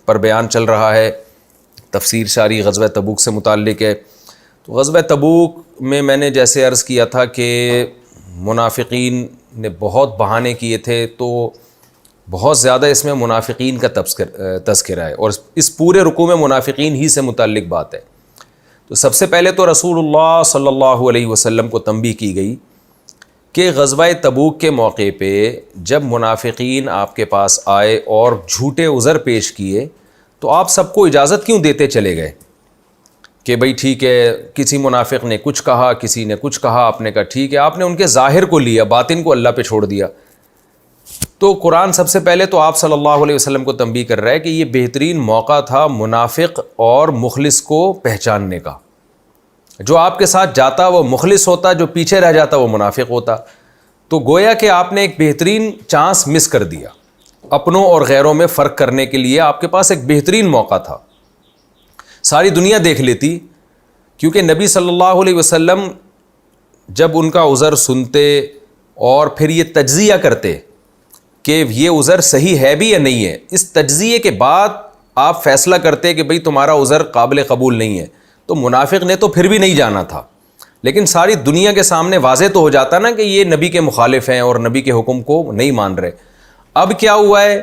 پر بیان چل رہا ہے، تفسیر شاری غزوہ تبوک سے متعلق ہے۔ تو غزوہ تبوک میں نے جیسے عرض کیا تھا کہ منافقین نے بہت بہانے کیے تھے، تو بہت زیادہ اس میں منافقین کا تذکرہ ہے، اور اس پورے رکوع میں منافقین ہی سے متعلق بات ہے۔ تو سب سے پہلے تو رسول اللہ صلی اللہ علیہ وسلم کو تنبیہ کی گئی کہ غزوہ تبوک کے موقع پہ جب منافقین آپ کے پاس آئے اور جھوٹے عذر پیش کیے تو آپ سب کو اجازت کیوں دیتے چلے گئے کہ بھئی ٹھیک ہے، کسی منافق نے کچھ کہا، کسی نے کچھ کہا، آپ نے کہا ٹھیک ہے، آپ نے ان کے ظاہر کو لیا، باطن کو اللہ پہ چھوڑ دیا۔ تو قرآن سب سے پہلے تو آپ صلی اللہ علیہ وسلم کو تنبیہ کر رہا ہے کہ یہ بہترین موقع تھا منافق اور مخلص کو پہچاننے کا۔ جو آپ کے ساتھ جاتا وہ مخلص ہوتا، جو پیچھے رہ جاتا وہ منافق ہوتا۔ تو گویا کہ آپ نے ایک بہترین چانس مس کر دیا، اپنوں اور غیروں میں فرق کرنے کے لیے آپ کے پاس ایک بہترین موقع تھا۔ ساری دنیا دیکھ لیتی، کیونکہ نبی صلی اللہ علیہ وسلم جب ان کا عذر سنتے اور پھر یہ تجزیہ کرتے کہ یہ عذر صحیح ہے بھی یا نہیں ہے، اس تجزیے کے بعد آپ فیصلہ کرتے کہ بھئی تمہارا عذر قابل قبول نہیں ہے، تو منافق نے تو پھر بھی نہیں جانا تھا، لیکن ساری دنیا کے سامنے واضح تو ہو جاتا نا کہ یہ نبی کے مخالف ہیں اور نبی کے حکم کو نہیں مان رہے۔ اب کیا ہوا ہے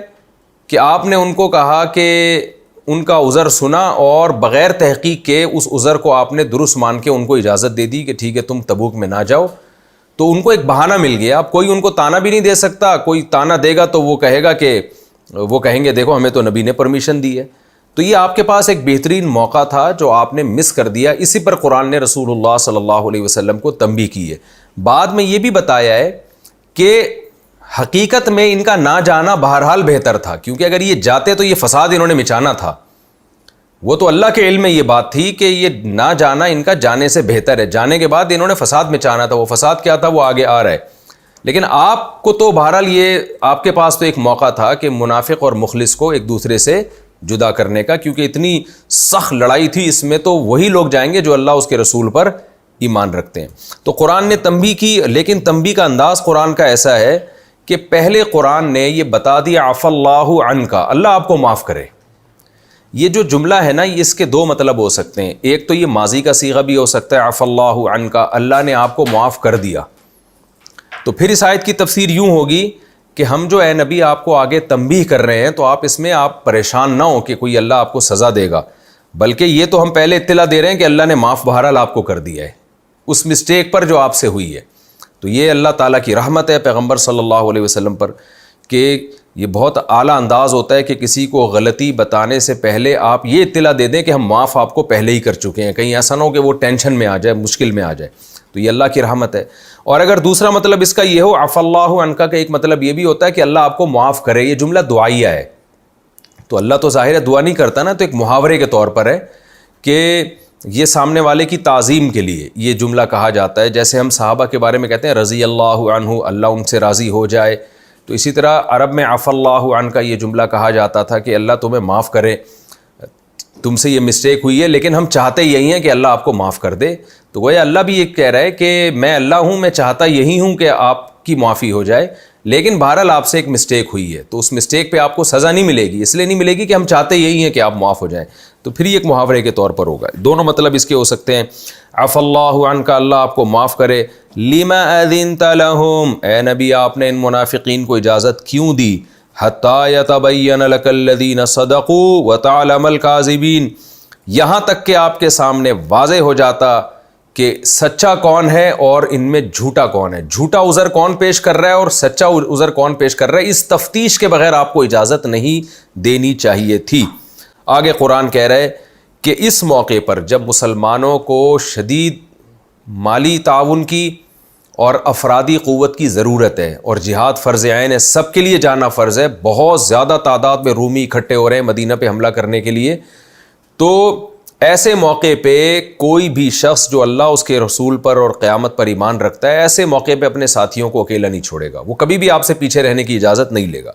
کہ آپ نے ان کو کہا کہ ان کا عذر سنا اور بغیر تحقیق کے اس عذر کو آپ نے درست مان کے ان کو اجازت دے دی کہ ٹھیک ہے تم تبوک میں نہ جاؤ۔ تو ان کو ایک بہانہ مل گیا، اب کوئی ان کو تانا بھی نہیں دے سکتا، کوئی تانا دے گا تو وہ کہے گا کہ وہ کہیں گے دیکھو ہمیں تو نبی نے پرمیشن دی ہے۔ تو یہ آپ کے پاس ایک بہترین موقع تھا جو آپ نے مس کر دیا۔ اسی پر قرآن نے رسول اللہ صلی اللہ علیہ وسلم کو تنبیہ کی ہے۔ بعد میں یہ بھی بتایا ہے کہ حقیقت میں ان کا نہ جانا بہرحال بہتر تھا، کیونکہ اگر یہ جاتے تو یہ فساد انہوں نے مچانا تھا۔ وہ تو اللہ کے علم میں یہ بات تھی کہ یہ نہ جانا ان کا جانے سے بہتر ہے، جانے کے بعد انہوں نے فساد مچانا تھا، وہ فساد کیا تھا وہ آگے آ رہا ہے۔ لیکن آپ کو تو بہرحال یہ آپ کے پاس تو ایک موقع تھا کہ منافق اور مخلص کو ایک دوسرے سے جدا کرنے کا، کیونکہ اتنی سخت لڑائی تھی، اس میں تو وہی لوگ جائیں گے جو اللہ اس کے رسول پر ایمان رکھتے ہیں۔ تو قرآن نے تنبیہ کی، لیکن تنبیہ کا انداز قرآن کا ایسا ہے کہ پہلے قرآن نے یہ بتا دیا عفا اللہ عنک، اللہ آپ کو معاف کرے۔ یہ جو جملہ ہے نا، اس کے دو مطلب ہو سکتے ہیں، ایک تو یہ ماضی کا صیغہ بھی ہو سکتا ہے عفا اللہ عنک، اللہ نے آپ کو معاف کر دیا۔ تو پھر اس آیت کی تفسیر یوں ہوگی کہ ہم جو اے نبی آپ کو آگے تنبیہ کر رہے ہیں تو آپ اس میں آپ پریشان نہ ہوں کہ کوئی اللہ آپ کو سزا دے گا، بلکہ یہ تو ہم پہلے اطلاع دے رہے ہیں کہ اللہ نے معاف بہرحال آپ کو کر دیا ہے اس مسٹیک پر جو آپ سے ہوئی ہے۔ تو یہ اللہ تعالیٰ کی رحمت ہے پیغمبر صلی اللہ علیہ وسلم پر کہ یہ بہت اعلیٰ انداز ہوتا ہے کہ کسی کو غلطی بتانے سے پہلے آپ یہ اطلاع دے دیں کہ ہم معاف آپ کو پہلے ہی کر چکے ہیں، کہیں ایسا نہ ہو کہ وہ ٹینشن میں آ جائے، مشکل میں آ جائے۔ تو یہ اللہ کی رحمت ہے۔ اور اگر دوسرا مطلب اس کا یہ ہو عفا اللہ عنک کا ایک مطلب یہ بھی ہوتا ہے کہ اللہ آپ کو معاف کرے، یہ جملہ دعائیہ ہے۔ تو اللہ تو ظاہر ہے دعا نہیں کرتا نا، تو ایک محاورے کے طور پر ہے کہ یہ سامنے والے کی تعظیم کے لیے یہ جملہ کہا جاتا ہے، جیسے ہم صحابہ کے بارے میں کہتے ہیں رضی اللہ عنہ، اللہ ان سے راضی ہو جائے۔ تو اسی طرح عرب میں عفا اللہ عنک یہ جملہ کہا جاتا تھا کہ اللہ تمہیں معاف کرے، تم سے یہ مسٹیک ہوئی ہے لیکن ہم چاہتے یہی ہیں کہ اللہ آپ کو معاف کر دے۔ تو گویا اللہ بھی یہ کہہ رہا ہے کہ میں اللہ ہوں، میں چاہتا یہی ہوں کہ آپ کی معافی ہو جائے، لیکن بہرحال آپ سے ایک مسٹیک ہوئی ہے تو اس مسٹیک پہ آپ کو سزا نہیں ملے گی، اس لیے نہیں ملے گی کہ ہم چاہتے یہی ہیں کہ آپ معاف ہو جائیں۔ تو پھر یہ ایک محاورے کے طور پر ہوگا۔ دونوں مطلب اس کے ہو سکتے ہیں، عفا اللہ عنک اللہ آپ کو معاف کرے، لما اذنت لهم اے نبی آپ نے ان منافقین کو اجازت کیوں دی، حتی یتبین لک الذین صدقوا وتعلم الکاذبین، یہاں تک کہ آپ کے سامنے واضح ہو جاتا کہ سچا کون ہے اور ان میں جھوٹا کون ہے، جھوٹا عذر کون پیش کر رہا ہے اور سچا عذر کون پیش کر رہا ہے۔ اس تفتیش کے بغیر آپ کو اجازت نہیں دینی چاہیے تھی۔ آگے قرآن کہہ رہے کہ اس موقع پر جب مسلمانوں کو شدید مالی تعاون کی اور افرادی قوت کی ضرورت ہے اور جہاد فرض عین ہے، سب کے لیے جانا فرض ہے، بہت زیادہ تعداد میں رومی اکٹھے ہو رہے ہیں مدینہ پہ حملہ کرنے کے لیے، تو ایسے موقع پہ کوئی بھی شخص جو اللہ اس کے رسول پر اور قیامت پر ایمان رکھتا ہے، ایسے موقع پہ اپنے ساتھیوں کو اکیلا نہیں چھوڑے گا، وہ کبھی بھی آپ سے پیچھے رہنے کی اجازت نہیں لے گا۔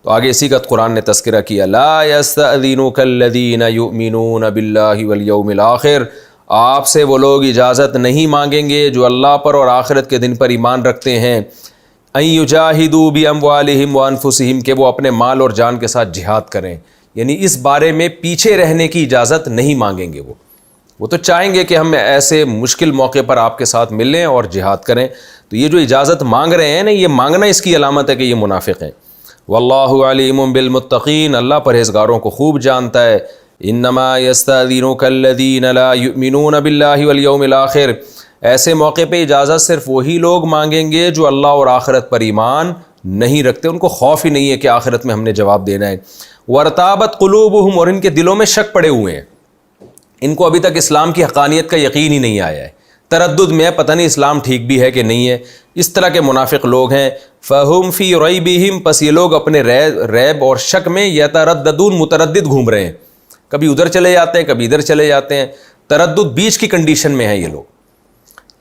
تو آگے اسی کا قرآن نے تذکرہ کیا، لا یستأذنک الذین یؤمنون باللہ والیوم الآخر، آپ سے وہ لوگ اجازت نہیں مانگیں گے جو اللہ پر اور آخرت کے دن پر ایمان رکھتے ہیں، ان یجاہدوا باموالہم وانفسہم، کہ وہ اپنے مال اور جان کے ساتھ جہاد کریں۔ یعنی اس بارے میں پیچھے رہنے کی اجازت نہیں مانگیں گے. وہ تو چاہیں گے کہ ہم ایسے مشکل موقع پر آپ کے ساتھ ملیں اور جہاد کریں. تو یہ جو اجازت مانگ رہے ہیں نا، یہ مانگنا اس کی علامت ہے کہ یہ منافق ہیں. واللہ علیم بالمتقین، اللہ پرہیزگاروں کو خوب جانتا ہے. انما یستاذنک الذین لا یؤمنون باللہ والیوم الاخر، ایسے موقع پہ اجازت صرف وہی لوگ مانگیں گے جو اللہ اور آخرت پر ایمان نہیں رکھتے، ان کو خوف ہی نہیں ہے کہ آخرت میں ہم نے جواب دینا ہے. وارتابت قلوبہم، اور ان کے دلوں میں شک پڑے ہوئے ہیں، ان کو ابھی تک اسلام کی حقانیت کا یقین ہی نہیں آیا ہے، تردد میں ہے، پتہ نہیں اسلام ٹھیک بھی ہے کہ نہیں ہے. اس طرح کے منافق لوگ ہیں. فہم فی ریبہم، پس یہ لوگ اپنے ریب اور شک میں یترددون، متردد گھوم رہے ہیں، کبھی ادھر چلے جاتے ہیں کبھی ادھر چلے جاتے ہیں. تردد بیچ کی کنڈیشن میں ہیں یہ لوگ.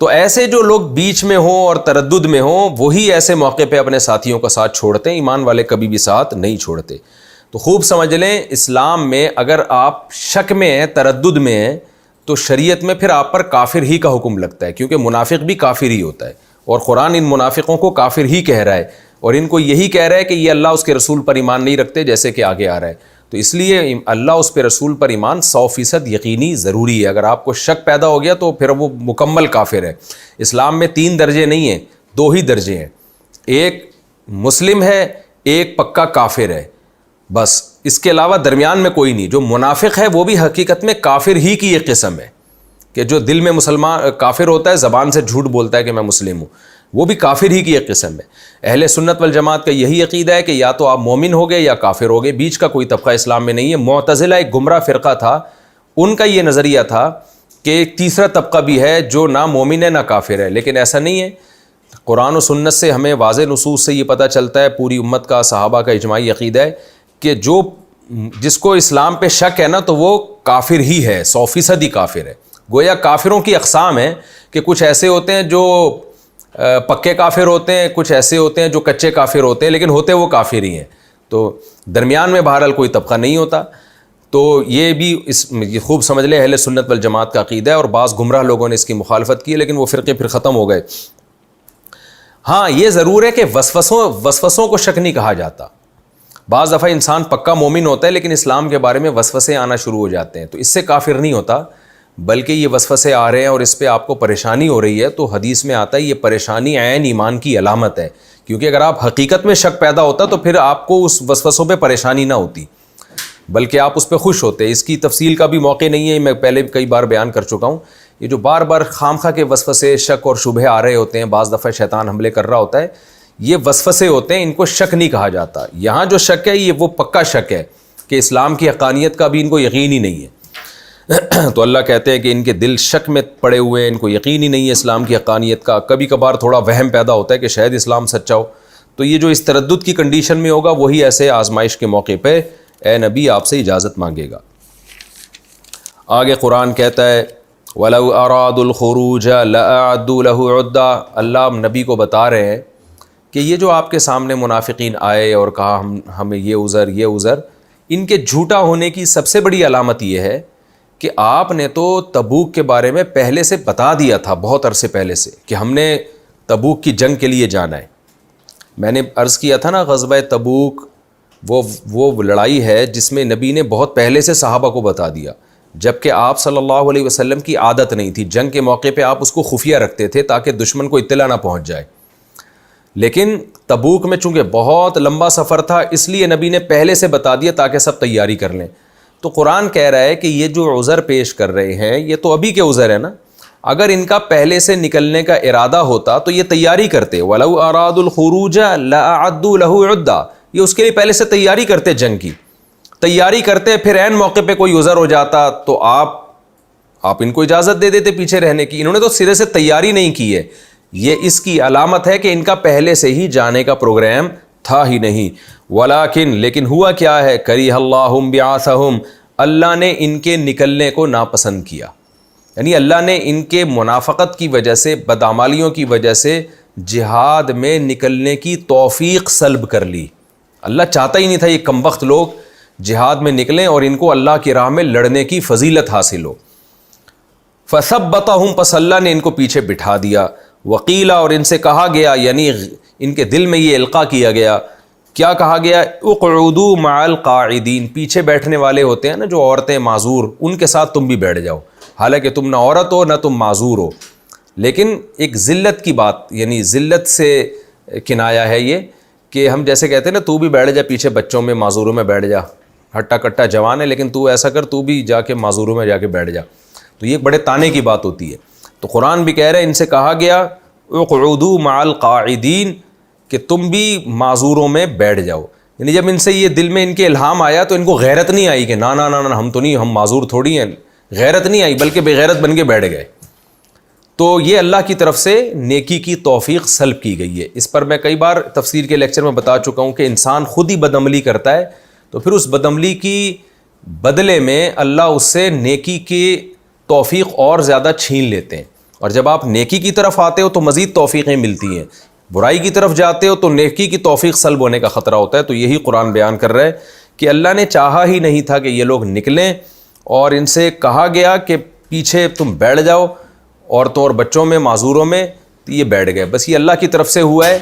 تو ایسے جو لوگ بیچ میں ہوں اور تردد میں ہوں، وہی ایسے موقع پہ اپنے ساتھیوں کا ساتھ چھوڑتے ہیں. ایمان والے کبھی بھی ساتھ نہیں چھوڑتے. تو خوب سمجھ لیں، اسلام میں اگر آپ شک میں ہیں، تردد میں ہیں، تو شریعت میں پھر آپ پر کافر ہی کا حکم لگتا ہے، کیونکہ منافق بھی کافر ہی ہوتا ہے. اور قرآن ان منافقوں کو کافر ہی کہہ رہا ہے، اور ان کو یہی کہہ رہا ہے کہ یہ اللہ اس کے رسول پر ایمان نہیں رکھتے، جیسے کہ آگے آ رہا ہے. تو اس لیے اللہ اس پہ رسول پر ایمان 100% یقینی ضروری ہے. اگر آپ کو شک پیدا ہو گیا تو پھر وہ مکمل کافر ہے. اسلام میں 3 درجے نہیں ہیں، 2 ہی درجے ہیں. ایک مسلم ہے، ایک پکا کافر ہے، بس. اس کے علاوہ درمیان میں کوئی نہیں. جو منافق ہے وہ بھی حقیقت میں کافر ہی کی ایک قسم ہے، کہ جو دل میں مسلمان کافر ہوتا ہے، زبان سے جھوٹ بولتا ہے کہ میں مسلم ہوں، وہ بھی کافر ہی کی ایک قسم ہے. اہل سنت والجماعت کا یہی عقیدہ ہے کہ یا تو آپ مومن ہو گئے یا کافر ہو گئے، بیچ کا کوئی طبقہ اسلام میں نہیں ہے. معتزلہ ایک گمراہ فرقہ تھا، ان کا یہ نظریہ تھا کہ ایک تیسرا طبقہ بھی ہے جو نہ مومن ہے نہ کافر ہے، لیکن ایسا نہیں ہے. قرآن و سنت سے ہمیں واضح نصوص سے یہ پتہ چلتا ہے، پوری امت کا، صحابہ کا اجماعی عقیدہ ہے کہ جس کو اسلام پہ شک ہے نا، تو وہ کافر ہی ہے، 100% ہی کافر ہے. گویا کافروں کی اقسام ہیں کہ کچھ ایسے ہوتے ہیں جو پکے کافر ہوتے ہیں، کچھ ایسے ہوتے ہیں جو کچے کافر ہوتے ہیں، لیکن ہوتے وہ کافر ہی ہیں. تو درمیان میں بہرحال کوئی طبقہ نہیں ہوتا. تو یہ بھی یہ خوب سمجھ لیں، اہل سنت والجماعت کا عقیدہ ہے. اور بعض گمراہ لوگوں نے اس کی مخالفت کی، لیکن وہ فرقے پھر ختم ہو گئے. ہاں یہ ضرور ہے کہ وسوسوں کو شک نہیں کہا جاتا. بعض دفعہ انسان پکا مومن ہوتا ہے لیکن اسلام کے بارے میں وسوسے آنا شروع ہو جاتے ہیں، تو اس سے کافر نہیں ہوتا، بلکہ یہ وسوسے آ رہے ہیں اور اس پہ آپ کو پریشانی ہو رہی ہے، تو حدیث میں آتا ہے یہ پریشانی عین ایمان کی علامت ہے. کیونکہ اگر آپ حقیقت میں شک پیدا ہوتا تو پھر آپ کو اس وسوسوں پہ پریشانی نہ ہوتی، بلکہ آپ اس پہ خوش ہوتے. اس کی تفصیل کا بھی موقع نہیں ہے، میں پہلے کئی بار بیان کر چکا ہوں. یہ جو بار بار خامخواہ کے وسوسے، شک اور شبہے آ رہے ہوتے ہیں، بعض دفعہ شیطان حملے کر رہا ہوتا ہے، یہ وسوسے ہوتے ہیں، ان کو شک نہیں کہا جاتا. یہاں جو شک ہے یہ وہ پکا شک ہے کہ اسلام کی حقانیت کا بھی ان کو یقین ہی نہیں ہے. تو اللہ کہتے ہیں کہ ان کے دل شک میں پڑے ہوئے ہیں، ان کو یقین ہی نہیں ہے اسلام کی حقانیت کا. کبھی کبھار تھوڑا وہم پیدا ہوتا ہے کہ شاید اسلام سچا ہو. تو یہ جو اس تردد کی کنڈیشن میں ہوگا، وہی ایسے آزمائش کے موقع پہ اے نبی آپ سے اجازت مانگے گا. آگے قرآن کہتا ہے وَلَوْ أَرَادُوا الْخُرُوجَ لَأَعَدُّوا لَهُ عُدَّةً. اللہ نبی کو بتا رہے ہیں کہ یہ جو آپ کے سامنے منافقین آئے اور کہا ہمیں یہ عذر، ان کے جھوٹا ہونے کی سب سے بڑی علامت یہ ہے کہ آپ نے تو تبوک کے بارے میں پہلے سے بتا دیا تھا، بہت عرصے پہلے سے، کہ ہم نے تبوک کی جنگ کے لیے جانا ہے. میں نے عرض کیا تھا نا، غزوہ تبوک وہ لڑائی ہے جس میں نبی نے بہت پہلے سے صحابہ کو بتا دیا، جبکہ آپ صلی اللہ علیہ وسلم کی عادت نہیں تھی. جنگ کے موقع پہ آپ اس کو خفیہ رکھتے تھے تاکہ دشمن کو اطلاع نہ پہنچ جائے. لیکن تبوک میں چونکہ بہت لمبا سفر تھا، اس لیے نبی نے پہلے سے بتا دیا تاکہ سب تیاری کر لیں. تو قرآن کہہ رہا ہے کہ یہ جو عذر پیش کر رہے ہیں یہ تو ابھی کے عذر ہے نا. اگر ان کا پہلے سے نکلنے کا ارادہ ہوتا تو یہ تیاری کرتے. وَلَوْ أَرَادُوا الْخُرُوجَ لَأَعَدُّوا لَهُ عُدَّةً. یہ اس کے لیے پہلے سے تیاری کرتے، جنگ کی تیاری کرتے. پھر عین موقع پہ کوئی عذر ہو جاتا تو آپ ان کو اجازت دے دیتے پیچھے رہنے کی. انہوں نے تو سرے سے تیاری نہیں کی ہے. یہ اس کی علامت ہے کہ ان کا پہلے سے ہی جانے کا پروگرام تھا ہی نہیں. لیکن ہوا کیا ہے، کریہ اللہ بعثہم، اللہ نے ان کے نکلنے کو ناپسند کیا. یعنی اللہ نے ان کے منافقت کی وجہ سے، بدعمالیوں کی وجہ سے جہاد میں نکلنے کی توفیق سلب کر لی. اللہ چاہتا ہی نہیں تھا یہ کمبخت لوگ جہاد میں نکلیں اور ان کو اللہ کی راہ میں لڑنے کی فضیلت حاصل ہو. فثبتہم، پس اللہ نے ان کو پیچھے بٹھا دیا. وقیلا، اور ان سے کہا گیا، یعنی ان کے دل میں یہ القاء کیا گیا کیا کہا گیا؟ اقعدوا مع القاعدین، پیچھے بیٹھنے والے ہوتے ہیں نا جو عورتیں معذور، ان کے ساتھ تم بھی بیٹھ جاؤ، حالانکہ تم نہ عورت ہو نہ تم معذور ہو، لیکن ایک ذلت کی بات، یعنی ذلت سے کنایا ہے یہ، کہ ہم جیسے کہتے ہیں نا تو بھی بیٹھ جا پیچھے بچوں میں معذوروں میں بیٹھ جا، ہٹا کٹا جوان ہے لیکن تو ایسا کر تو بھی جا کے معذوروں میں جا کے بیٹھ جا، تو یہ بڑے تانے کی بات ہوتی ہے۔ تو قرآن بھی کہہ رہے ہیں ان سے کہا گیا اقعدوا مع القاعدین کہ تم بھی معذوروں میں بیٹھ جاؤ، یعنی جب ان سے یہ دل میں ان کے الہام آیا تو ان کو غیرت نہیں آئی کہ نا نا نا ہم تو نہیں، ہم معذور تھوڑی ہیں، غیرت نہیں آئی بلکہ بے غیرت بن کے بیٹھ گئے۔ تو یہ اللہ کی طرف سے نیکی کی توفیق سلب کی گئی ہے۔ اس پر میں کئی بار تفسیر کے لیکچر میں بتا چکا ہوں کہ انسان خود ہی بدعملی کرتا ہے تو پھر اس بدعملی کی بدلے میں اللہ اس سے نیکی کی توفیق اور زیادہ چھین لیتے ہیں، اور جب آپ نیکی کی طرف آتے ہو تو مزید توفیقیں ملتی ہیں، برائی کی طرف جاتے ہو تو نیکی کی توفیق سلب ہونے کا خطرہ ہوتا ہے۔ تو یہی قرآن بیان کر رہا ہے کہ اللہ نے چاہا ہی نہیں تھا کہ یہ لوگ نکلیں، اور ان سے کہا گیا کہ پیچھے تم بیٹھ جاؤ عورتوں اور بچوں میں معذوروں میں، تو یہ بیٹھ گئے، بس یہ اللہ کی طرف سے ہوا ہے۔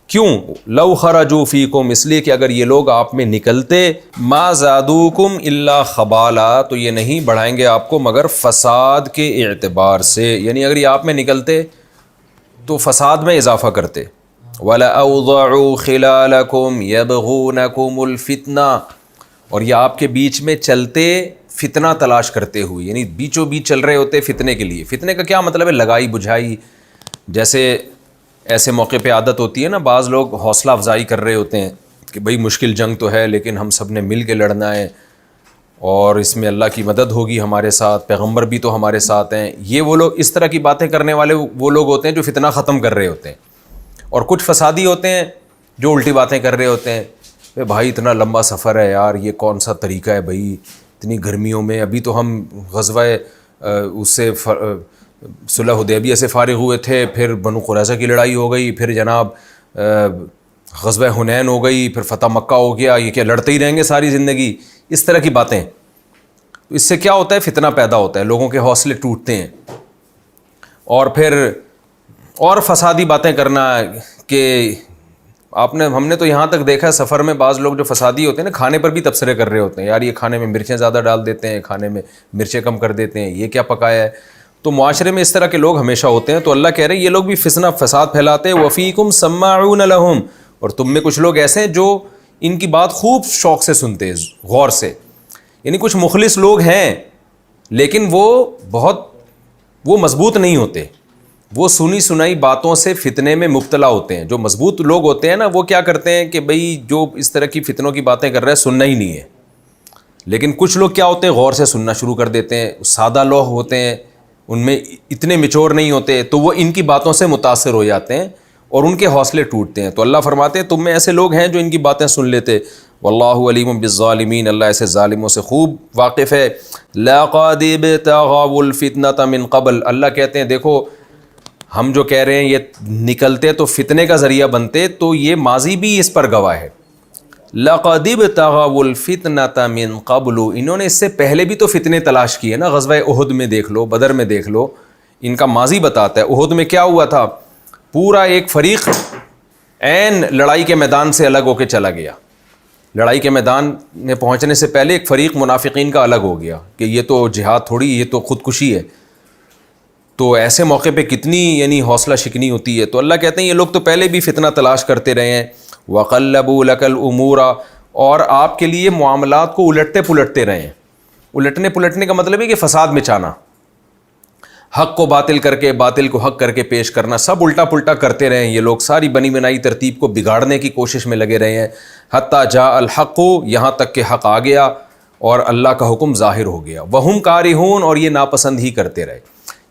کیوں؟ لو خرجوا فیکم، اس لیے کہ اگر یہ لوگ آپ میں نکلتے، ما زادوکم الا خبالا، تو یہ نہیں بڑھائیں گے آپ کو مگر فساد کے اعتبار سے، یعنی اگر یہ آپ میں نکلتے تو فساد میں اضافہ کرتے۔ وَلَأَوْضَعُوا خِلَالَكُمْ يَبْغُونَكُمُ الْفِتْنَةَ، اور یہ آپ کے بیچ میں چلتے فتنہ تلاش کرتے ہوئے، یعنی بیچوں بیچ چل رہے ہوتے فتنے کے لیے۔ فتنے کا کیا مطلب ہے؟ لگائی بجھائی، جیسے ایسے موقع پہ عادت ہوتی ہے نا، بعض لوگ حوصلہ افزائی کر رہے ہوتے ہیں کہ بھئی مشکل جنگ تو ہے لیکن ہم سب نے مل کے لڑنا ہے، اور اس میں اللہ کی مدد ہوگی ہمارے ساتھ، پیغمبر بھی تو ہمارے ساتھ ہیں۔ یہ وہ لوگ، اس طرح کی باتیں کرنے والے وہ لوگ ہوتے ہیں جو فتنہ ختم کر رہے ہوتے ہیں، اور کچھ فسادی ہوتے ہیں جو الٹی باتیں کر رہے ہوتے ہیں، بھائی اتنا لمبا سفر ہے یار، یہ کون سا طریقہ ہے بھائی، اتنی گرمیوں میں، ابھی تو ہم غزوہ اس سے صلح حدیبیہ سے فارغ ہوئے تھے، پھر بنو قریظہ کی لڑائی ہو گئی، پھر جناب غزوہ حنین ہو گئی، پھر فتح مکہ ہو گیا، یہ کیا لڑتے ہی رہیں گے ساری زندگی؟ اس طرح کی باتیں، اس سے کیا ہوتا ہے؟ فتنہ پیدا ہوتا ہے، لوگوں کے حوصلے ٹوٹتے ہیں، اور پھر اور فسادی باتیں کرنا کہ ہم نے تو یہاں تک دیکھا ہے سفر میں بعض لوگ جو فسادی ہوتے ہیں نا، کھانے پر بھی تبصرے کر رہے ہوتے ہیں، یار یہ کھانے میں مرچیں زیادہ ڈال دیتے ہیں، کھانے میں مرچیں کم کر دیتے ہیں، یہ کیا پکایا ہے؟ تو معاشرے میں اس طرح کے لوگ ہمیشہ ہوتے ہیں، تو اللہ کہہ رہے ہیں یہ لوگ بھی فتنہ فساد پھیلاتے ہیں۔ وَفِيكُمْ سَمَّاعُونَ لَهُمْ، اور تم میں کچھ لوگ ایسے ہیں جو ان کی بات خوب شوق سے سنتے ہیں، غور سے، یعنی کچھ مخلص لوگ ہیں لیکن وہ مضبوط نہیں ہوتے، وہ سنی سنائی باتوں سے فتنے میں مبتلا ہوتے ہیں۔ جو مضبوط لوگ ہوتے ہیں نا، وہ کیا کرتے ہیں کہ بھئی جو اس طرح کی فتنوں کی باتیں کر رہے ہیں سننا ہی نہیں ہے، لیکن کچھ لوگ کیا ہوتے ہیں، غور سے سننا شروع کر دیتے ہیں، سادہ لوگ ہوتے ہیں، ان میں اتنے میچور نہیں ہوتے، تو وہ ان کی باتوں سے متاثر ہو جاتے ہیں اور ان کے حوصلے ٹوٹتے ہیں۔ تو اللہ فرماتے ہیں تم میں ایسے لوگ ہیں جو ان کی باتیں سن لیتے۔ واللہ علیم بالظالمین، اللہ ایسے ظالموں سے خوب واقف ہے۔ لقد ابتغوا الفتنة من قبل، اللہ کہتے ہیں دیکھو ہم جو کہہ رہے ہیں یہ نکلتے تو فتنے کا ذریعہ بنتے، تو یہ ماضی بھی اس پر گواہ ہے۔ لقد ابتغوا الفتنة من قبل، انہوں نے اس سے پہلے بھی تو فتنے تلاش کیے نا، غزوہ احد میں دیکھ لو، بدر میں دیکھ لو، ان کا ماضی بتاتا ہے۔ احد میں کیا ہوا تھا؟ پورا ایک فریق عین لڑائی کے میدان سے الگ ہو کے چلا گیا، لڑائی کے میدان میں پہنچنے سے پہلے ایک فریق منافقین کا الگ ہو گیا کہ یہ تو جہاد تھوڑی، یہ تو خودکشی ہے۔ تو ایسے موقع پہ کتنی یعنی حوصلہ شکنی ہوتی ہے۔ تو اللہ کہتے ہیں یہ لوگ تو پہلے بھی فتنہ تلاش کرتے رہے ہیں۔ وَقَلَّبُوا لَكَ الْأُمُورَ، اور آپ کے لیے معاملات کو الٹتے پلٹتے رہے ہیں۔ الٹنے پلٹنے کا مطلب ہے کہ فساد مچانا، حق کو باطل کر کے، باطل کو حق کر کے پیش کرنا، سب الٹا پلٹا کرتے رہے ہیں یہ لوگ، ساری بنی بنائی ترتیب کو بگاڑنے کی کوشش میں لگے رہے ہیں۔ حتیٰ جاء الحق، یہاں تک کہ حق آ گیا اور اللہ کا حکم ظاہر ہو گیا۔ وَهُمْ كَارِهُونَ، اور یہ ناپسند ہی کرتے رہے،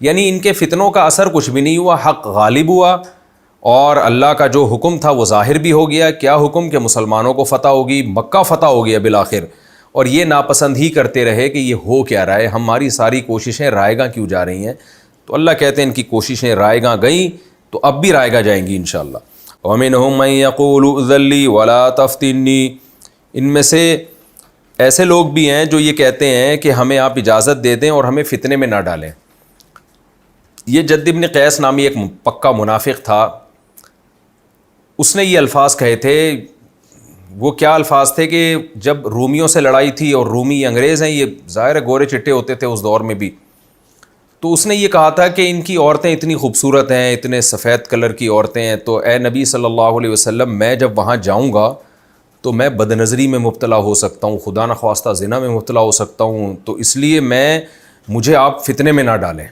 یعنی ان کے فتنوں کا اثر کچھ بھی نہیں ہوا، حق غالب ہوا اور اللہ کا جو حکم تھا وہ ظاہر بھی ہو گیا۔ کیا حکم؟ کہ مسلمانوں کو فتح ہوگی، مکہ فتح ہو گیا بالآخر، اور یہ ناپسند ہی کرتے رہے کہ یہ ہو کیا رہا ہے، ہماری ساری کوششیں رائے گاں کیوں جا رہی ہیں۔ تو اللہ کہتے ہیں ان کی کوششیں رائے گاں گئیں تو اب بھی رائے گاں جائیں گی انشاءاللہ۔ وَمِنْهُمْ مَنْ يَقُولُ ائْذَن لِّي وَلَا تَفْتِنِّي، ان میں سے ایسے لوگ بھی ہیں جو یہ کہتے ہیں کہ ہمیں آپ اجازت دے دیں اور ہمیں فتنے میں نہ ڈالیں۔ یہ جد بن قیس نامی ایک پکا منافق تھا، اس نے یہ الفاظ کہے تھے وہ کیا الفاظ تھے کہ جب رومیوں سے لڑائی تھی، اور رومی انگریز ہیں، یہ ظاہر ہے گورے چٹے ہوتے تھے اس دور میں بھی، تو اس نے یہ کہا تھا کہ ان کی عورتیں اتنی خوبصورت ہیں، اتنے سفید کلر کی عورتیں ہیں، تو اے نبی صلی اللہ علیہ وسلم میں جب وہاں جاؤں گا تو میں بد نظری میں مبتلا ہو سکتا ہوں، خدا نخواستہ زنا میں مبتلا ہو سکتا ہوں، تو اس لیے مجھے آپ فتنے میں نہ ڈالیں۔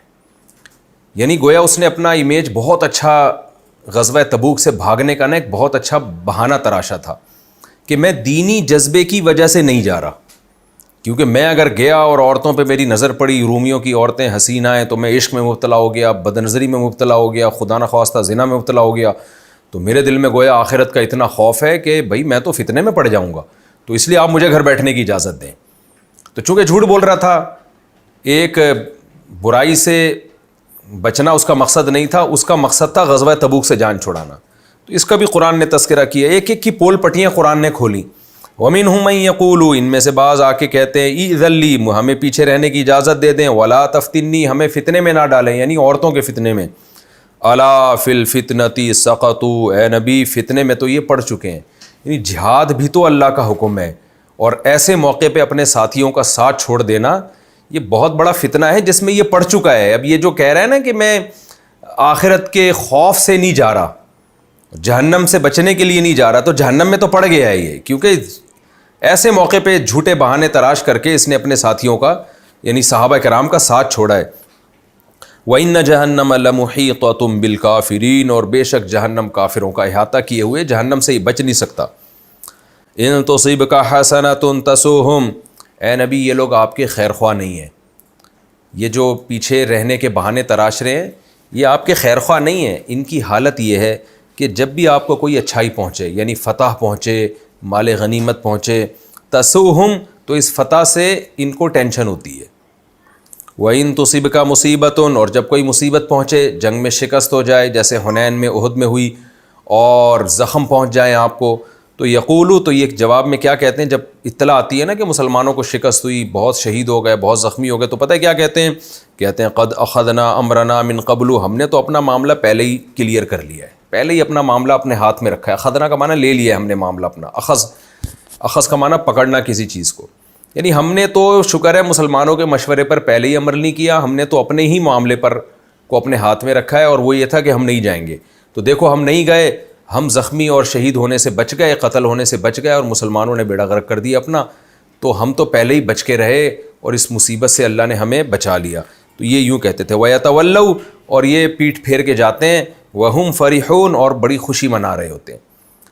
یعنی گویا اس نے اپنا امیج بہت اچھا غزوہ تبوک سے بھاگنے کا نا ایک بہت اچھا بہانہ تراشا تھا کہ میں دینی جذبے کی وجہ سے نہیں جا رہا، کیونکہ میں اگر گیا اور عورتوں پہ میری نظر پڑی، رومیوں کی عورتیں حسینہ ہیں، تو میں عشق میں مبتلا ہو گیا، بد نظری میں مبتلا ہو گیا، خدا نخواستہ زنا میں مبتلا ہو گیا، تو میرے دل میں گویا آخرت کا اتنا خوف ہے کہ بھائی میں تو فتنے میں پڑ جاؤں گا، تو اس لیے آپ مجھے گھر بیٹھنے کی اجازت دیں۔ تو چونکہ جھوٹ بول رہا تھا، ایک برائی سے بچنا اس کا مقصد نہیں تھا، اس کا مقصد تھا غزوہ تبوک سے جان چھڑانا، تو اس کا بھی قرآن نے تذکرہ کیا، ایک ایک کی پول پٹیاں قرآن نے کھولی۔ وَمِنْهُم مَن يَقُولُ، ان میں سے بعض آ کے کہتے ہیں اِذَن لِّی، ہمیں پیچھے رہنے کی اجازت دے دیں، وَلَا تَفْتِنِّی، ہمیں فتنے میں نہ ڈالیں، یعنی عورتوں کے فتنے میں۔ أَلَا فِي الْفِتْنَةِ سَقَطُوا، اے نبی فتنے میں تو یہ پڑ چکے ہیں، یعنی جہاد بھی تو اللہ کا حکم ہے، اور ایسے موقع پہ اپنے ساتھیوں کا ساتھ چھوڑ دینا یہ بہت بڑا فتنہ ہے جس میں یہ پڑ چکا ہے۔ اب یہ جو کہہ رہا ہے نا کہ میں آخرت کے خوف سے نہیں جا رہا، جہنم سے بچنے کے لیے نہیں جا رہا، تو جہنم میں تو پڑ گیا ہے یہ، کیونکہ ایسے موقع پہ جھوٹے بہانے تراش کر کے اس نے اپنے ساتھیوں کا یعنی صحابہ کرام کا ساتھ چھوڑا ہے۔ وَإِنَّ جَهَنَّمَ لَمُحِيطَةٌ بِالْكَافِرِينَ، اور بے شک جہنم کافروں کا احاطہ کیے ہوئے، جہنم سے ہی بچ نہیں سکتا۔ إِن تُصِبْكَ حَسَنَةٌ تَسُؤْهُمْ، اے نبی یہ لوگ آپ کے خیر خواہ نہیں ہیں، یہ جو پیچھے رہنے کے بہانے تراش رہے ہیں یہ آپ کے خیر خواہ نہیں ہیں، ان کی حالت یہ ہے کہ جب بھی آپ کو کوئی اچھائی پہنچے، یعنی فتح پہنچے، مال غنیمت پہنچے، تسؤہم، تو اس فتح سے ان کو ٹینشن ہوتی ہے۔ وَإِن تُصِبْكَ مُصِیبَةٌ، اور جب کوئی مصیبت پہنچے، جنگ میں شکست ہو جائے جیسے حنین میں، احد میں ہوئی، اور زخم پہنچ جائیں آپ کو، تو یقولو، تو یہ جواب میں کیا کہتے ہیں جب اطلاع آتی ہے نا کہ مسلمانوں کو شکست ہوئی، بہت شہید ہو گئے، بہت زخمی ہو گئے، تو پتہ ہے کیا کہتے ہیں؟ کہتے ہیں قد اخذنا امرنا من قبل، ہم نے تو اپنا معاملہ پہلے ہی کلیئر کر لیا ہے، پہلے ہی اپنا معاملہ اپنے ہاتھ میں رکھا ہے۔ اخذنا کا معنی لے لیا ہے ہم نے معاملہ اپنا، اخذ کا معنی پکڑنا کسی چیز کو، یعنی ہم نے تو شکر ہے مسلمانوں کے مشورے پر پہلے ہی عمل نہیں کیا، ہم نے تو اپنے ہی معاملے پر کو اپنے ہاتھ میں رکھا ہے، اور وہ یہ تھا کہ ہم نہیں جائیں گے، تو دیکھو ہم نہیں گئے، ہم زخمی اور شہید ہونے سے بچ گئے، قتل ہونے سے بچ گئے، اور مسلمانوں نے بیڑا غرق کر دیا اپنا، تو ہم تو پہلے ہی بچ کے رہے، اور اس مصیبت سے اللہ نے ہمیں بچا لیا۔ تو یہ یوں کہتے تھے وَيَتَوَلَّوْا، اور یہ پیٹھ پھیر کے جاتے ہیں، وَهُمْ فَرِحُونَ، اور بڑی خوشی منا رہے ہوتے ہیں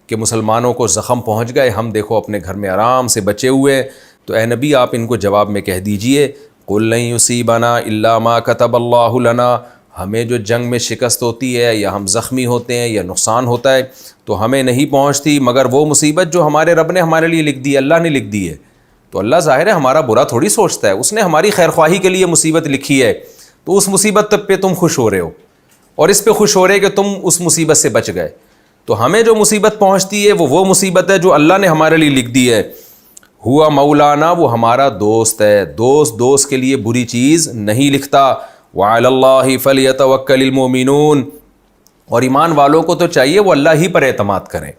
کہ مسلمانوں کو زخم پہنچ گئے، ہم دیکھو اپنے گھر میں آرام سے بچے ہوئے۔ تو اے نبی آپ ان کو جواب میں کہہ دیجئے قُل لَن يُصِيبَنَا إِلَّا مَا كَتَبَ اللَّهُ لَنَا، ہمیں جو جنگ میں شکست ہوتی ہے یا ہم زخمی ہوتے ہیں یا نقصان ہوتا ہے تو ہمیں نہیں پہنچتی مگر وہ مصیبت جو ہمارے رب نے ہمارے لیے لکھ دی ہے، اللہ نے لکھ دی ہے۔ تو اللہ ظاہر ہے ہمارا برا تھوڑی سوچتا ہے، اس نے ہماری خیر خواہی کے لیے مصیبت لکھی ہے، تو اس مصیبت پہ تم خوش ہو رہے ہو، اور اس پہ خوش ہو رہے کہ تم اس مصیبت سے بچ گئے۔ تو ہمیں جو مصیبت پہنچتی ہے وہ مصیبت ہے جو اللہ نے ہمارے لیے لکھ دی ہے۔ ہوا مولانا، وہ ہمارا دوست ہے، دوست کے لیے بری چیز نہیں لکھتا۔ وعلی اللہ فلیتوکل المؤمنون، اور ایمان والوں کو تو چاہیے وہ اللہ ہی پر اعتماد کریں۔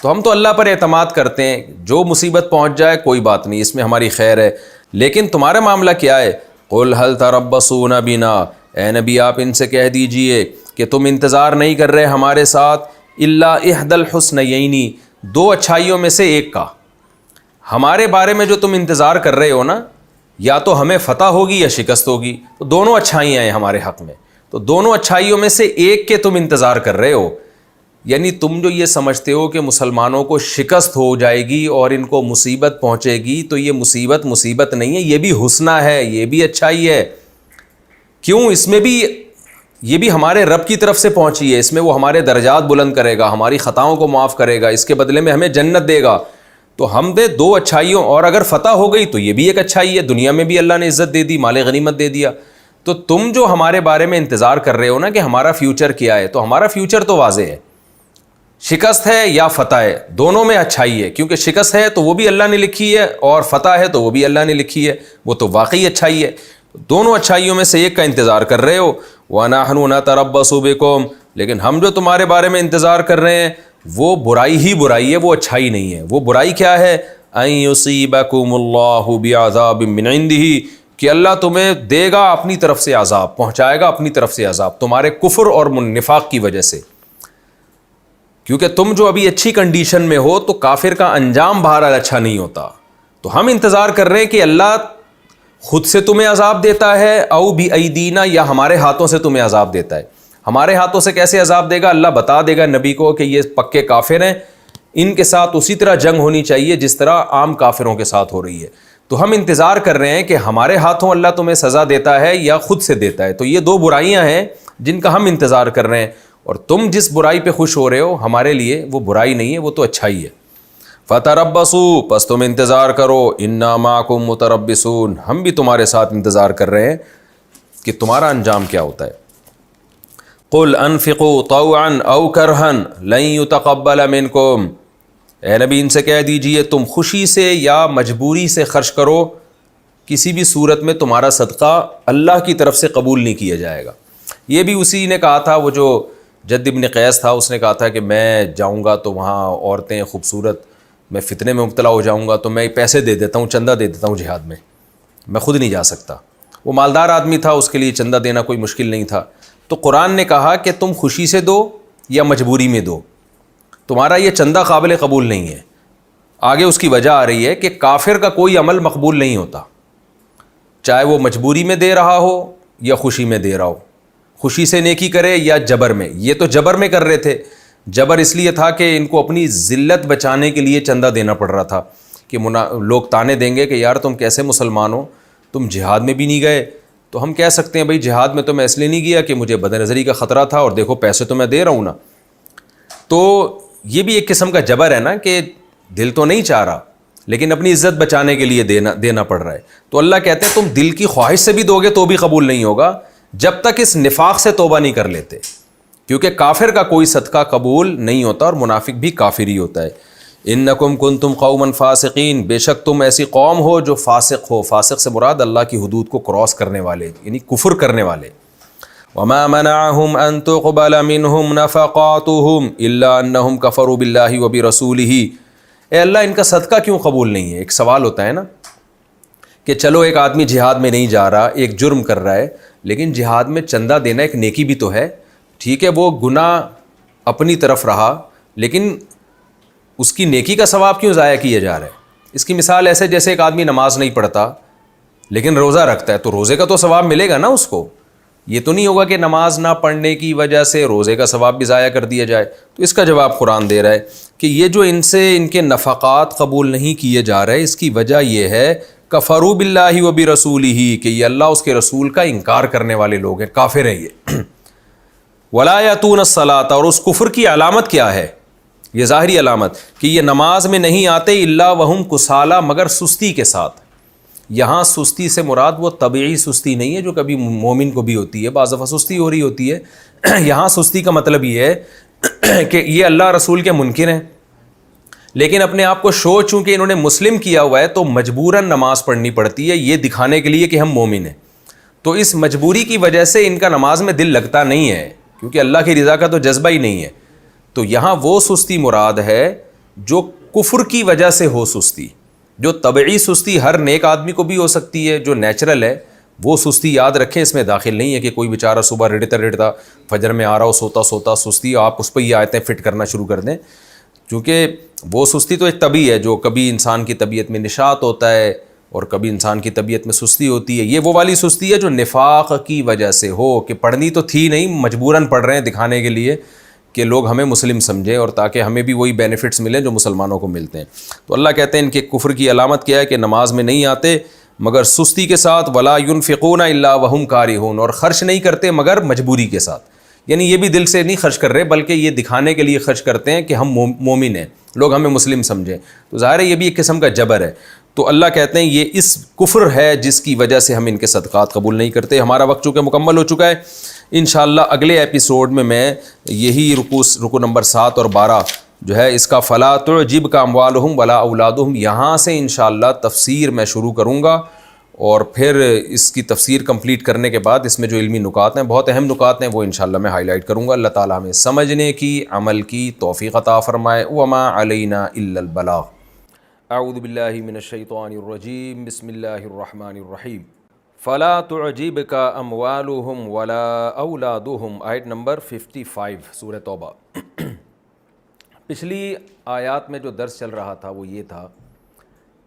تو ہم تو اللہ پر اعتماد کرتے ہیں، جو مصیبت پہنچ جائے کوئی بات نہیں، اس میں ہماری خیر ہے، لیکن تمہارا معاملہ کیا ہے؟ قل هل تربصون بنا، اے نبی آپ ان سے کہہ دیجئے کہ تم انتظار نہیں کر رہے ہمارے ساتھ، الا احدى الحسنیین، دو اچھائیوں میں سے ایک کا۔ ہمارے بارے میں جو تم انتظار کر رہے ہو نا، یا تو ہمیں فتح ہوگی یا شکست ہوگی، تو دونوں اچھائیاں ہیں ہمارے حق میں، تو دونوں اچھائیوں میں سے ایک کے تم انتظار کر رہے ہو۔ یعنی تم جو یہ سمجھتے ہو کہ مسلمانوں کو شکست ہو جائے گی اور ان کو مصیبت پہنچے گی، تو یہ مصیبت نہیں ہے، یہ بھی حسنہ ہے، یہ بھی اچھائی ہے۔ کیوں؟ اس میں بھی یہ بھی ہمارے رب کی طرف سے پہنچی ہے، اس میں وہ ہمارے درجات بلند کرے گا، ہماری خطاؤں کو معاف کرے گا، اس کے بدلے میں ہمیں جنت دے گا۔ تو ہم دے دو اچھائیوں، اور اگر فتح ہو گئی تو یہ بھی ایک اچھائی ہے، دنیا میں بھی اللہ نے عزت دے دی، مال غنیمت دے دیا۔ تو تم جو ہمارے بارے میں انتظار کر رہے ہو نا کہ ہمارا فیوچر کیا ہے، تو ہمارا فیوچر تو واضح ہے، شکست ہے یا فتح ہے، دونوں میں اچھائی ہے، کیونکہ شکست ہے تو وہ بھی اللہ نے لکھی ہے، اور فتح ہے تو وہ بھی اللہ نے لکھی ہے، وہ تو واقعی اچھائی ہے۔ دونوں اچھائیوں میں سے ایک کا انتظار کر رہے ہو۔ وَنَحْنُ نَتَرَبَّصُ بِكُمْ، لیکن ہم جو تمہارے بارے میں انتظار کر رہے ہیں، وہ برائی ہی برائی ہے، وہ اچھائی نہیں ہے۔ وہ برائی کیا ہے؟ ان یصیبکم اللہ بعذاب من عنده، کہ اللہ تمہیں دے گا اپنی طرف سے عذاب، پہنچائے گا اپنی طرف سے عذاب تمہارے کفر اور نفاق کی وجہ سے۔ کیونکہ تم جو ابھی اچھی کنڈیشن میں ہو تو کافر کا انجام بہرحال اچھا نہیں ہوتا۔ تو ہم انتظار کر رہے ہیں کہ اللہ خود سے تمہیں عذاب دیتا ہے، او بایدینا، یا ہمارے ہاتھوں سے تمہیں عذاب دیتا ہے۔ ہمارے ہاتھوں سے کیسے عذاب دے گا؟ اللہ بتا دے گا نبی کو کہ یہ پکے کافر ہیں، ان کے ساتھ اسی طرح جنگ ہونی چاہیے جس طرح عام کافروں کے ساتھ ہو رہی ہے۔ تو ہم انتظار کر رہے ہیں کہ ہمارے ہاتھوں اللہ تمہیں سزا دیتا ہے یا خود سے دیتا ہے۔ تو یہ دو برائیاں ہیں جن کا ہم انتظار کر رہے ہیں، اور تم جس برائی پہ خوش ہو رہے ہو ہمارے لیے وہ برائی نہیں ہے، وہ تو اچھائی ہے۔ فتربصوا، پس تم انتظار کرو، انا معکم متربصون، ہم بھی تمہارے ساتھ انتظار کر رہے ہیں کہ تمہارا انجام کیا ہوتا ہے۔ قل انفقوا طوعا او کرہا لن يتقبل منکم، اے نبی ان سے کہہ دیجئے تم خوشی سے یا مجبوری سے خرچ کرو، کسی بھی صورت میں تمہارا صدقہ اللہ کی طرف سے قبول نہیں کیا جائے گا۔ یہ بھی اسی نے کہا تھا، وہ جو جد بن قیس تھا، اس نے کہا تھا کہ میں جاؤں گا تو وہاں عورتیں خوبصورت، میں فتنے میں مبتلا ہو جاؤں گا تو میں پیسے دے دیتا ہوں، چندہ دے دیتا ہوں جہاد میں خود نہیں جا سکتا۔ وہ مالدار آدمی تھا، اس کے لیے چندہ دینا کوئی مشکل نہیں تھا۔ تو قرآن نے کہا کہ تم خوشی سے دو یا مجبوری میں دو، تمہارا یہ چندہ قابل قبول نہیں ہے۔ آگے اس کی وجہ آ رہی ہے کہ کافر کا کوئی عمل مقبول نہیں ہوتا، چاہے وہ مجبوری میں دے رہا ہو یا خوشی میں دے رہا ہو، خوشی سے نیکی کرے یا جبر میں۔ یہ تو جبر میں کر رہے تھے، جبر اس لیے تھا کہ ان کو اپنی ذلت بچانے کے لیے چندہ دینا پڑ رہا تھا کہ لوگ تانے دیں گے کہ یار تم کیسے مسلمان ہو، تم جہاد میں بھی نہیں گئے۔ تو ہم کہہ سکتے ہیں بھائی جہاد میں تو میں اس لیے نہیں گیا کہ مجھے بد نظری کا خطرہ تھا، اور دیکھو پیسے تو میں دے رہا ہوں نا۔ تو یہ بھی ایک قسم کا جبر ہے نا، کہ دل تو نہیں چاہ رہا لیکن اپنی عزت بچانے کے لیے دینا پڑ رہا ہے۔ تو اللہ کہتے ہیں تم دل کی خواہش سے بھی دو گے تو بھی قبول نہیں ہوگا جب تک اس نفاق سے توبہ نہیں کر لیتے، کیونکہ کافر کا کوئی صدقہ قبول نہیں ہوتا، اور منافق بھی کافر ہی ہوتا ہے۔ انکم کنتم قوما فاسقین، بے شک تم ایسی قوم ہو جو فاسق ہو۔ فاسق سے مراد اللہ کی حدود کو کراس کرنے والے، یعنی کفر کرنے والے۔ وما منعهم ان تقبل منهم نفقاتهم الا انهم كفروا بالله وبرسوله، اے اللہ ان کا صدقہ کیوں قبول نہیں ہے؟ ایک سوال ہوتا ہے نا کہ چلو ایک آدمی جہاد میں نہیں جا رہا، ایک جرم کر رہا ہے، لیکن جہاد میں چندہ دینا ایک نیکی بھی تو ہے، ٹھیک ہے وہ گناہ اپنی طرف رہا لیکن اس کی نیکی کا ثواب کیوں ضائع کیا جا رہا ہے؟ اس کی مثال ایسے جیسے ایک آدمی نماز نہیں پڑھتا لیکن روزہ رکھتا ہے، تو روزے کا تو ثواب ملے گا نا اس کو۔ یہ تو نہیں ہوگا کہ نماز نہ پڑھنے کی وجہ سے روزے کا ثواب بھی ضائع کر دیا جائے۔ تو اس کا جواب قرآن دے رہا ہے کہ یہ جو ان سے ان کے نفقات قبول نہیں کیے جا رہے، اس کی وجہ یہ ہے کفروا باللہ وبرسولہ، کہ یہ اللہ اس کے رسول کا انکار کرنے والے لوگ ہیں، کافر ہیں یہ۔ ولا یاتون الصلاۃ، اور اس کفر کی علامت کیا ہے؟ یہ ظاہری علامت کہ یہ نماز میں نہیں آتے الا وہم کسالى، مگر سستی کے ساتھ۔ یہاں سستی سے مراد وہ طبیعی سستی نہیں ہے جو کبھی مومن کو بھی ہوتی ہے، بعض دفعہ سستی ہو رہی ہوتی ہے۔ یہاں سستی کا مطلب یہ ہے کہ یہ اللہ رسول کے منکر ہیں لیکن اپنے آپ کو شو چونکہ انہوں نے مسلم کیا ہوا ہے تو مجبوراً نماز پڑھنی پڑتی ہے، یہ دکھانے کے لیے کہ ہم مومن ہیں۔ تو اس مجبوری کی وجہ سے ان کا نماز میں دل لگتا نہیں ہے، کیونکہ اللہ کی رضا کا تو جذبہ ہی نہیں ہے۔ تو یہاں وہ سستی مراد ہے جو کفر کی وجہ سے ہو سستی، جو طبعی سستی ہر نیک آدمی کو بھی ہو سکتی ہے، جو نیچرل ہے وہ سستی یاد رکھیں، اس میں داخل نہیں ہے کہ کوئی بیچارہ صبح رڑتا فجر میں آ رہا ہو سوتا سستی، آپ اس پہ یہ آیتیں فٹ کرنا شروع کر دیں، کیونکہ وہ سستی تو ایک طبیعی ہے، جو کبھی انسان کی طبیعت میں نشاط ہوتا ہے اور کبھی انسان کی طبیعت میں سستی ہوتی ہے۔ یہ وہ والی سستی ہے جو نفاق کی وجہ سے ہو، کہ پڑھنی تو تھی نہیں، مجبوراً پڑھ رہے ہیں دکھانے کے لیے کہ لوگ ہمیں مسلم سمجھیں اور تاکہ ہمیں بھی وہی بینیفٹس ملیں جو مسلمانوں کو ملتے ہیں۔ تو اللہ کہتے ہیں ان کے کفر کی علامت کیا ہے کہ نماز میں نہیں آتے مگر سستی کے ساتھ، ولا ينفقون الا وهم کارہون، اور خرچ نہیں کرتے مگر مجبوری کے ساتھ، یعنی یہ بھی دل سے نہیں خرچ کر رہے بلکہ یہ دکھانے کے لیے خرچ کرتے ہیں کہ ہم مومن ہیں، لوگ ہمیں مسلم سمجھیں۔ تو ظاہر ہے یہ بھی ایک قسم کا جبر ہے۔ تو اللہ کہتے ہیں یہ اس کفر ہے جس کی وجہ سے ہم ان کے صدقات قبول نہیں کرتے۔ ہمارا وقت چونکہ مکمل ہو چکا ہے، انشاءاللہ اگلے ایپیسوڈ میں یہی رکو نمبر 7 اور 12 جو ہے اس کا فَلَا تُعْجِبْكَ أَمْوَالُهُمْ وَلَا أَوْلَادُهُمْ، یہاں سے انشاءاللہ تفسیر میں شروع کروں گا، اور پھر اس کی تفسیر کمپلیٹ کرنے کے بعد اس میں جو علمی نکات ہیں، بہت اہم نکات ہیں، وہ انشاءاللہ میں ہائی لائٹ کروں گا۔ اللہ تعالیٰ ہمیں سمجھنے کی، عمل کی توفیق عطا فرمائے۔ وما علینا الا البلاغ۔ اعوذ باللہ من الشیطان الرجیم، بسم اللہ الرحمن الرحیم۔ فلا تعجبک اموالہم ولا اولادہم، آیت نمبر 55 سورہ توبہ۔ پچھلی آیات میں جو درس چل رہا تھا وہ یہ تھا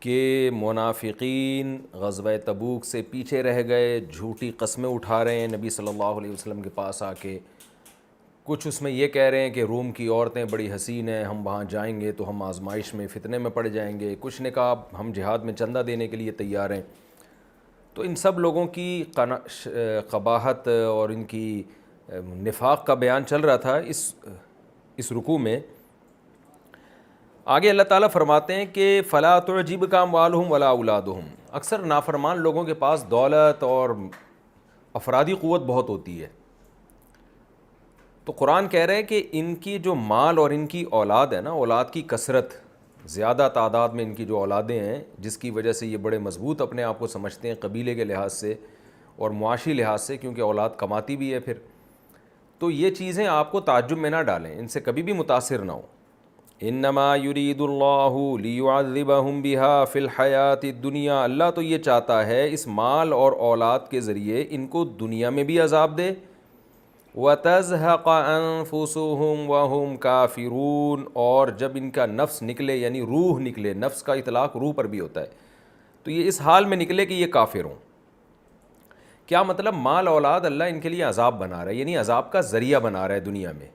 کہ منافقین غزوہ تبوک سے پیچھے رہ گئے، جھوٹی قسمیں اٹھا رہے ہیں نبی صلی اللہ علیہ وسلم کے پاس آ کے۔ کچھ اس میں یہ کہہ رہے ہیں کہ روم کی عورتیں بڑی حسین ہیں، ہم وہاں جائیں گے تو ہم آزمائش میں، فتنے میں پڑ جائیں گے۔ کچھ نے کہا ہم جہاد میں چندہ دینے کے لیے تیار ہیں۔ تو ان سب لوگوں کی قباحت اور ان کی نفاق کا بیان چل رہا تھا اس رکوع میں۔ آگے اللہ تعالیٰ فرماتے ہیں کہ فلا تعجبک اموالہم ولا اولادہم، اکثر نافرمان لوگوں کے پاس دولت اور افرادی قوت بہت ہوتی ہے، تو قرآن کہہ رہے ہیں کہ ان کی جو مال اور ان کی اولاد ہے نا، اولاد کی کثرت، زیادہ تعداد میں ان کی جو اولادیں ہیں، جس کی وجہ سے یہ بڑے مضبوط اپنے آپ کو سمجھتے ہیں قبیلے کے لحاظ سے اور معاشی لحاظ سے، کیونکہ اولاد کماتی بھی ہے پھر۔ تو یہ چیزیں آپ کو تعجب میں نہ ڈالیں، ان سے کبھی بھی متاثر نہ ہوں۔ انما یرید اللہ لیعذبہم بہا فی الحیات الدنیا، اللہ تو یہ چاہتا ہے اس مال اور اولاد کے ذریعے ان کو دنیا میں بھی عذاب دے، وَتَزْهَقَ أَنفُسُهُمْ وَهُمْ كَافِرُونَ، اور جب ان کا نفس نکلے، یعنی روح نکلے، نفس کا اطلاق روح پر بھی ہوتا ہے، تو یہ اس حال میں نکلے کہ یہ کافر ہوں۔ کیا مطلب؟ مال اولاد اللہ ان کے لیے عذاب بنا رہا ہے، یعنی عذاب کا ذریعہ بنا رہا ہے دنیا میں،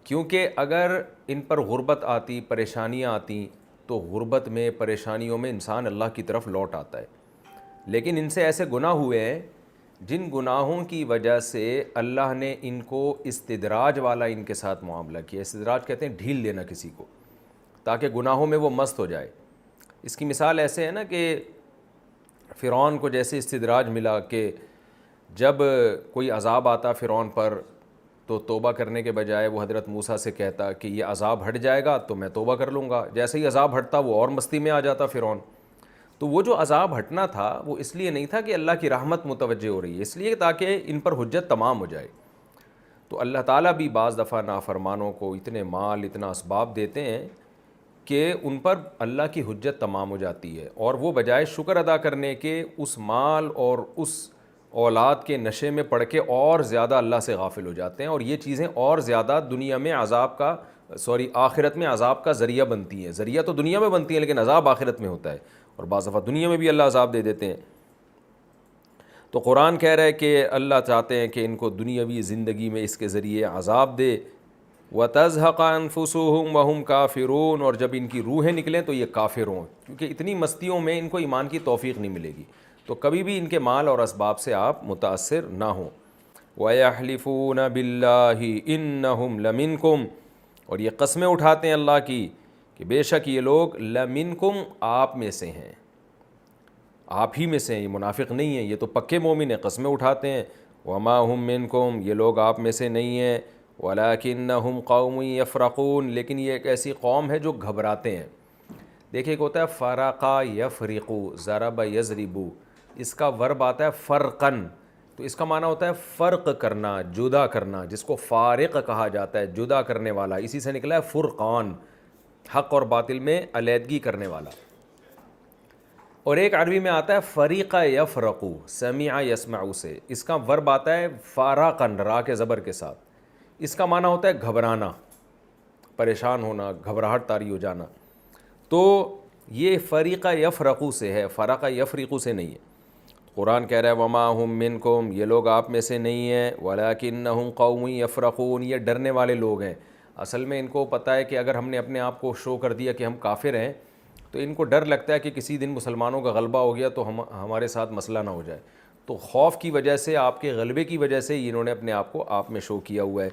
کیونکہ اگر ان پر غربت آتی، پریشانیاں آتی، تو غربت میں، پریشانیوں میں انسان اللہ کی طرف لوٹ آتا ہے۔ لیکن ان سے ایسے گناہ ہوئے ہیں جن گناہوں کی وجہ سے اللہ نے ان کو استدراج والا ان کے ساتھ معاملہ کیا۔ استدراج کہتے ہیں ڈھیل دینا کسی کو، تاکہ گناہوں میں وہ مست ہو جائے۔ اس کی مثال ایسے ہے نا کہ فرعون کو جیسے استدراج ملا کہ جب کوئی عذاب آتا فرعون پر تو توبہ کرنے کے بجائے وہ حضرت موسیٰ سے کہتا کہ یہ عذاب ہٹ جائے گا تو میں توبہ کر لوں گا، جیسے ہی عذاب ہٹتا وہ اور مستی میں آ جاتا فرعون۔ تو وہ جو عذاب ہٹنا تھا وہ اس لیے نہیں تھا کہ اللہ کی رحمت متوجہ ہو رہی ہے، اس لیے تاکہ ان پر حجت تمام ہو جائے۔ تو اللہ تعالیٰ بھی بعض دفعہ نافرمانوں کو اتنے مال، اتنا اسباب دیتے ہیں کہ ان پر اللہ کی حجت تمام ہو جاتی ہے، اور وہ بجائے شکر ادا کرنے کے اس مال اور اس اولاد کے نشے میں پڑھ کے اور زیادہ اللہ سے غافل ہو جاتے ہیں، اور یہ چیزیں اور زیادہ دنیا میں عذاب کا آخرت میں عذاب کا ذریعہ بنتی ہیں۔ ذریعہ تو دنیا میں بنتی ہیں لیکن عذاب آخرت میں ہوتا ہے، اور بعض دفعہ دنیا میں بھی اللہ عذاب دے دیتے ہیں۔ تو قرآن کہہ رہا ہے کہ اللہ چاہتے ہیں کہ ان کو دنیاوی زندگی میں اس کے ذریعے عذاب دے، وَتَزْهَقَ أَنفُسُهُمْ وَهُمْ كَافِرُونَ، اور جب ان کی روحیں نکلیں تو یہ کافر ہوں، کیونکہ اتنی مستیوں میں ان کو ایمان کی توفیق نہیں ملے گی۔ تو کبھی بھی ان کے مال اور اسباب سے آپ متاثر نہ ہوں۔ وَيَحْلِفُونَ بِاللَّهِ إِنَّهُمْ لَمِنْكُمْ، اور یہ قسمیں اٹھاتے ہیں اللہ کی کہ بے شک یہ لوگ لَمِنْكُمْ، آپ میں سے ہیں، آپ ہی میں سے ہیں، یہ منافق نہیں ہیں، یہ تو پکے مومن ہیں، قسمیں اٹھاتے ہیں۔ وَمَا هُمْ مِنْكُمْ، یہ لوگ آپ میں سے نہیں ہیں، وَلَكِنَّهُمْ قَوْمٌ يَفْرَقُونَ، لیکن یہ ایک ایسی قوم ہے جو گھبراتے ہیں۔ دیکھیں ایک ہوتا ہے فرقہ یفرقو، ضرب یضربو، اس کا ورب آتا ہے فرقن، تو اس کا معنی ہوتا ہے فرق کرنا، جدا کرنا، جس کو فارق کہا جاتا ہے، جدا کرنے والا، اسی سے نکلا ہے فرقان، حق اور باطل میں علیحدگی کرنے والا۔ اور ایک عربی میں آتا ہے فریقہ یفرقو، سمع یسمع سے، اس کا ورب آتا ہے فارقن، را کے زبر کے ساتھ، اس کا معنی ہوتا ہے گھبرانا، پریشان ہونا، گھبراہٹ طاری ہو جانا۔ تو یہ فریقہ یفرقو سے ہے، فرقہ یفرقو سے نہیں ہے۔ قرآن کہہ رہا ہے وما ہم منکم، یہ لوگ آپ میں سے نہیں ہیں، ولکنہم قوم یفرقون، یہ ڈرنے والے لوگ ہیں۔ اصل میں ان کو پتہ ہے کہ اگر ہم نے اپنے آپ کو شو کر دیا کہ ہم کافر ہیں تو ان کو ڈر لگتا ہے کہ کسی دن مسلمانوں کا غلبہ ہو گیا تو ہمارے ساتھ مسئلہ نہ ہو جائے، تو خوف کی وجہ سے، آپ کے غلبے کی وجہ سے انہوں نے اپنے آپ کو آپ میں شو کیا ہوا ہے۔